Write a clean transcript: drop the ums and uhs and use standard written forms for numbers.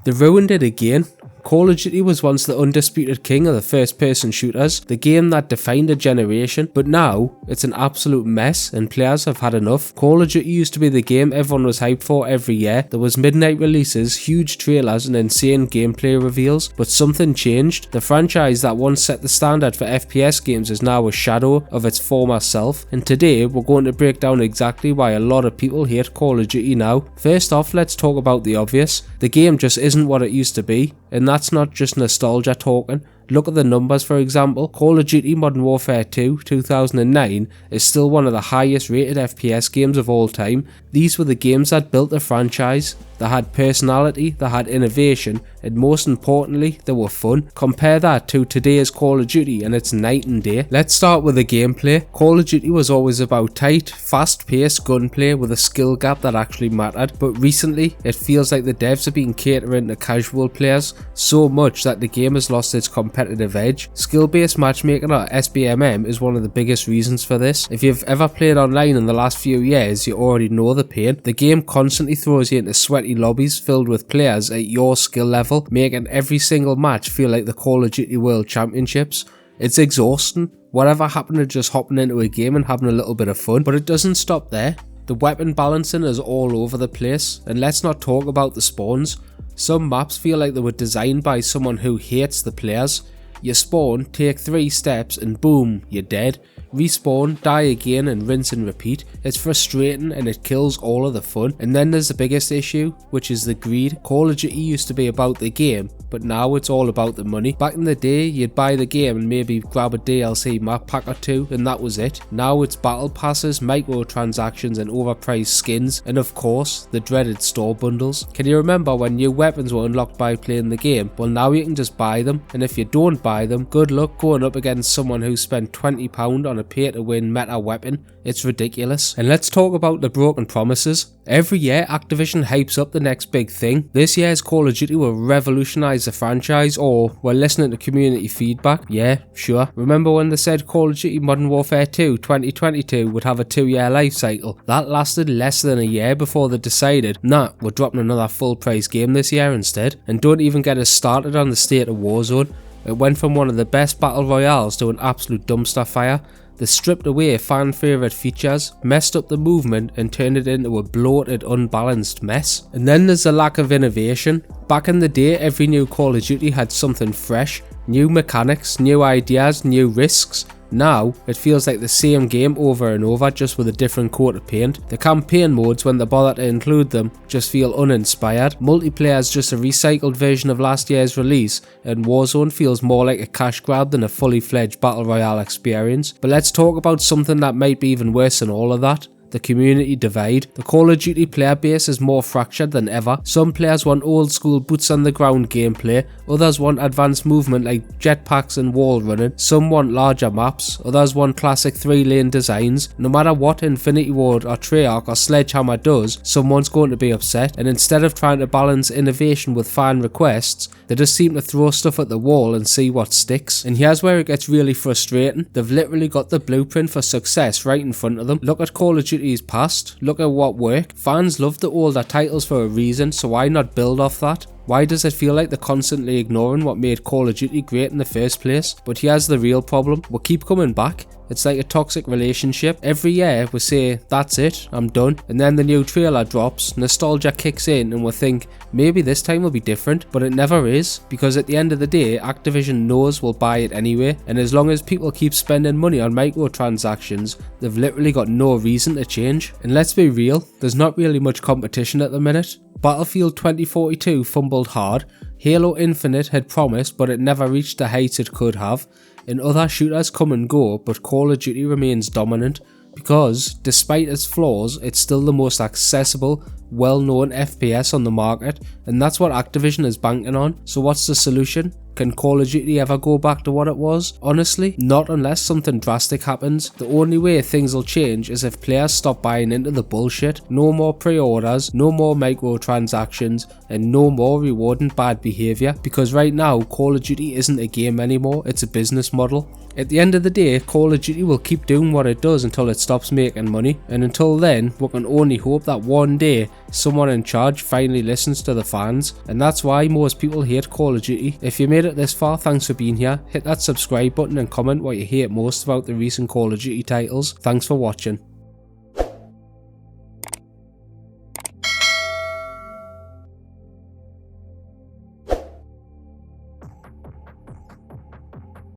They ruined it again. Call of Duty was once the undisputed king of the first-person shooters, the game that defined a generation, but now it's an absolute mess and players have had enough. Call of Duty used to be the game everyone was hyped for every year. There was midnight releases, huge trailers and insane gameplay reveals, but something changed. The franchise that once set the standard for FPS games is now a shadow of its former self, and today we're going to break down exactly why a lot of people hate Call of Duty now. First off, let's talk about the obvious. The game just isn't what it used to be, and that's not just nostalgia talking. Look at the numbers, for example. Call of Duty Modern Warfare 2 2009 is still one of the highest rated FPS games of all time. These were the games that built the franchise. They had personality, they had innovation, and most importantly, they were fun. Compare that to today's Call of Duty and it's night and day. Let's start with the gameplay. Call of Duty was always about tight, fast-paced gunplay with a skill gap that actually mattered, but recently it feels like the devs have been catering to casual players so much that the game has lost its competitive edge. Skill-based matchmaking, or SBMM, is one of the biggest reasons for this. If you've ever played online in the last few years, you already know the pain. The game constantly throws you into sweaty lobbies filled with players at your skill level, making every single match feel like the Call of Duty World Championships. It's exhausting. Whatever happened to just hopping into a game and having a little bit of fun? But it doesn't stop there. The weapon balancing is all over the place, and let's not talk about the spawns. Some maps feel like they were designed by someone who hates the players. You spawn, take 3 steps and boom, you're dead. Respawn, die again and rinse and repeat. It's frustrating and it kills all of the fun. And then there's the biggest issue, which is the greed. Call of Duty used to be about the game, but now it's all about the money. Back in the day, you'd buy the game and maybe grab a DLC map pack or 2 and that was it. Now it's battle passes, microtransactions and overpriced skins, and of course, the dreaded store bundles. Can you remember when new weapons were unlocked by playing the game? Well, now you can just buy them, and if you don't buy them, good luck going up against someone who spent £20 on a pay-to-win meta weapon. It's ridiculous. And let's talk about the broken promises. Every year, Activision hypes up the next big thing. This year's Call of Duty will revolutionise the franchise, or we're listening to community feedback. Yeah, sure. Remember when they said Call of Duty Modern Warfare 2 2022 would have a 2-year life cycle? That lasted less than a year before they decided, nah, we're dropping another full price game this year instead. And don't even get us started on the state of Warzone. It went from one of the best battle royales to an absolute dumpster fire. They stripped away fan favourite features, messed up the movement and turned it into a bloated, unbalanced mess. And then there's the lack of innovation. Back in the day, every new Call of Duty had something fresh, new mechanics, new ideas, new risks. Now, it feels like the same game over and over, just with a different coat of paint. The campaign modes, when they bother to include them, just feel uninspired. Multiplayer is just a recycled version of last year's release, and Warzone feels more like a cash grab than a fully fledged battle royale experience. But let's talk about something that might be even worse than all of that. The community divide. The Call of Duty player base is more fractured than ever. Some players want old school boots on the ground gameplay, others want advanced movement like jetpacks and wall running, some want larger maps, others want classic 3-lane designs. No matter what Infinity Ward or Treyarch or Sledgehammer does, someone's going to be upset, and instead of trying to balance innovation with fan requests, they just seem to throw stuff at the wall and see what sticks. And here's where it gets really frustrating. They've literally got the blueprint for success right in front of them. Look at Call of Duty's past, look at what worked. Fans love the older titles for a reason, so why not build off that? Why does it feel like they're constantly ignoring what made Call of Duty great in the first place? But here's the real problem. We keep coming back. It's like a toxic relationship. Every year we say, that's it, I'm done. And then the new trailer drops, nostalgia kicks in and we think, maybe this time will be different. But it never is, because at the end of the day, Activision knows we'll buy it anyway. And as long as people keep spending money on microtransactions, they've literally got no reason to change. And let's be real, there's not really much competition at the minute. Battlefield 2042 fumbled hard, Halo Infinite had promised but it never reached the heights it could have, and other shooters come and go, but Call of Duty remains dominant because, despite its flaws, it's still the most accessible, well-known FPS on the market, and that's what Activision is banking on. So what's the solution? Can Call of Duty ever go back to what it was? Honestly, not unless something drastic happens. The only way things will change is if players stop buying into the bullshit. No more pre-orders, no more microtransactions, and no more rewarding bad behaviour, because right now Call of Duty isn't a game anymore, it's a business model. At the end of the day, Call of Duty will keep doing what it does until it stops making money, and until then, we can only hope that one day someone in charge finally listens to the fans, and that's why most people hate Call of Duty. If you made it this far, thanks for being here. Hit that subscribe button and comment what you hate most about the recent Call of Duty titles. Thanks for watching.